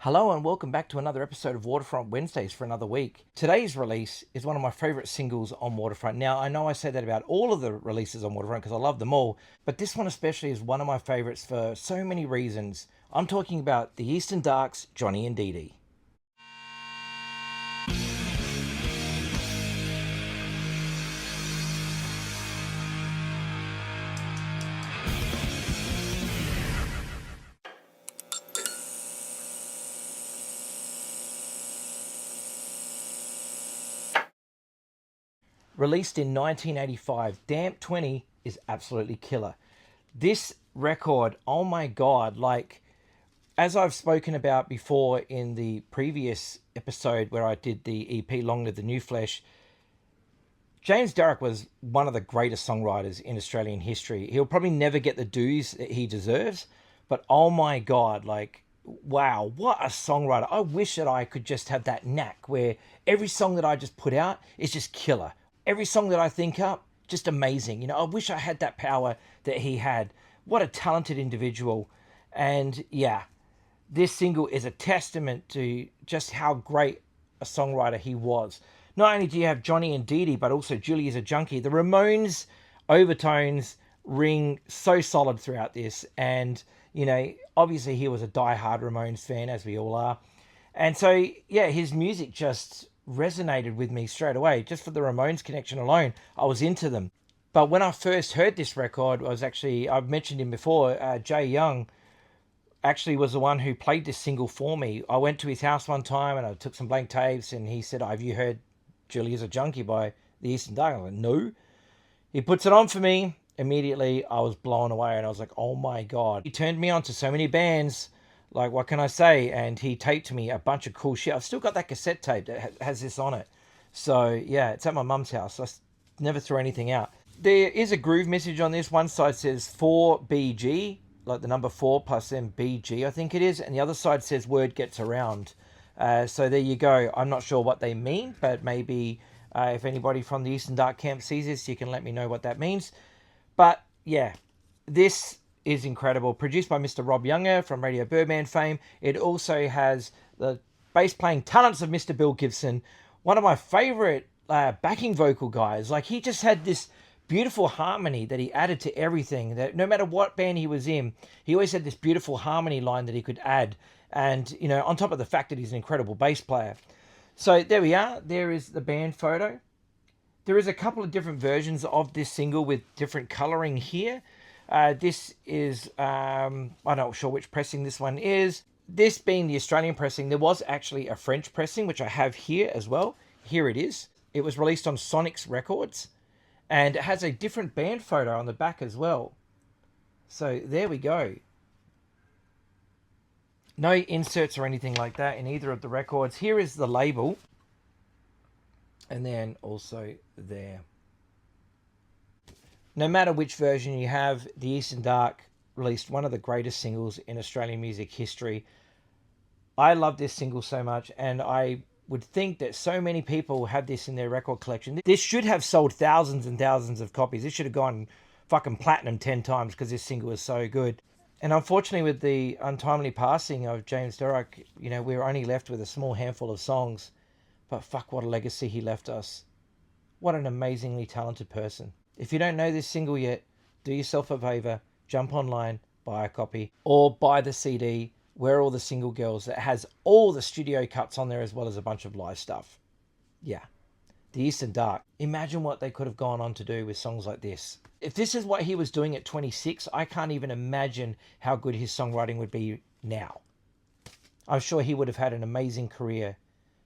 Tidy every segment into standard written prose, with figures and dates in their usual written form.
Hello and welcome back to another episode of Waterfront Wednesdays for another week. Today's release is one of my favorite singles on Waterfront. Now, I know I say that about all of the releases on Waterfront because I love them all, but this one especially is one of my favorites for so many reasons. I'm talking about the Eastern Dark's Johnny and Dee Dee. Released in 1985, Damp 20 is absolutely killer. This record, oh my god, like, as I've spoken about before in the previous episode where I did the EP Long Live the New Flesh, James Derrick was one of the greatest songwriters in Australian history. He'll probably never get the dues that he deserves, but oh my god, like, wow, what a songwriter. I wish that I could just have that knack where every song that I just put out is just killer. Every song that I think up, just amazing. I wish I had that power that he had. What a talented individual. And yeah, this single is a testament to just how great a songwriter he was. Not only do you have Johnny and Dee Dee, but also Julie is a Junkie. The Ramones overtones ring so solid throughout this. And, obviously he was a diehard Ramones fan, as we all are. And so, yeah, his music just resonated with me straight away. Just for the Ramones connection alone, I was into them. But when I first heard this record, I've mentioned him before, Jay Young actually was the one who played this single for me. I went to his house one time and I took some blank tapes and he said, "Have you heard Julie is a Junkie by the Eastern Dark?" I was like, "No." He puts it on for me. Immediately, I was blown away and I was like, oh my god. He turned me on to so many bands. Like, what can I say? And he taped me a bunch of cool shit. I've still got that cassette tape that has this on it. So, yeah, it's at my mum's house. Never threw anything out. There is a groove message on this. One side says 4BG, like the number 4 plus then BG, I think it is. And the other side says word gets around. So there you go. I'm not sure what they mean, but maybe if anybody from the Eastern Dark camp sees this, you can let me know what that means. But, yeah, this is incredible. Produced by Mr. Rob Younger from Radio Birdman fame. It also has the bass playing talents of Mr. Bill Gibson, one of my favorite backing vocal guys. Like, he just had this beautiful harmony that he added to everything. That no matter what band he was in, he always had this beautiful harmony line that he could add. And, on top of the fact that he's an incredible bass player. So there we are. There is the band photo. There is a couple of different versions of this single with different coloring here. This is, I'm not sure which pressing this one is. This being the Australian pressing, there was actually a French pressing, which I have here as well. Here it is. It was released on Sonics Records. And it has a different band photo on the back as well. So there we go. No inserts or anything like that in either of the records. Here is the label. And then also there. No matter which version you have, the Eastern Dark released one of the greatest singles in Australian music history. I love this single so much, and I would think that so many people have this in their record collection. This should have sold thousands and thousands of copies. This should have gone fucking platinum 10 times because this single is so good. And unfortunately, with the untimely passing of James Derrick, we're only left with a small handful of songs. But fuck, what a legacy he left us. What an amazingly talented person. If you don't know this single yet, do yourself a favor, jump online, buy a copy, or buy the CD, Where Are All the Single Girls, that has all the studio cuts on there as well as a bunch of live stuff. Yeah. The Eastern Dark. Imagine what they could have gone on to do with songs like this. If this is what he was doing at 26, I can't even imagine how good his songwriting would be now. I'm sure he would have had an amazing career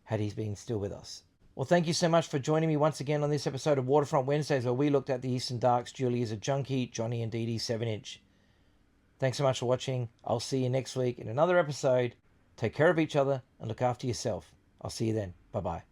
had he been still with us. Well, thank you so much for joining me once again on this episode of Waterfront Wednesdays, where we looked at the Eastern Dark's Julie is a Junkie, Johnny and Dee Dee 7-inch. Thanks so much for watching. I'll see you next week in another episode. Take care of each other and look after yourself. I'll see you then. Bye-bye.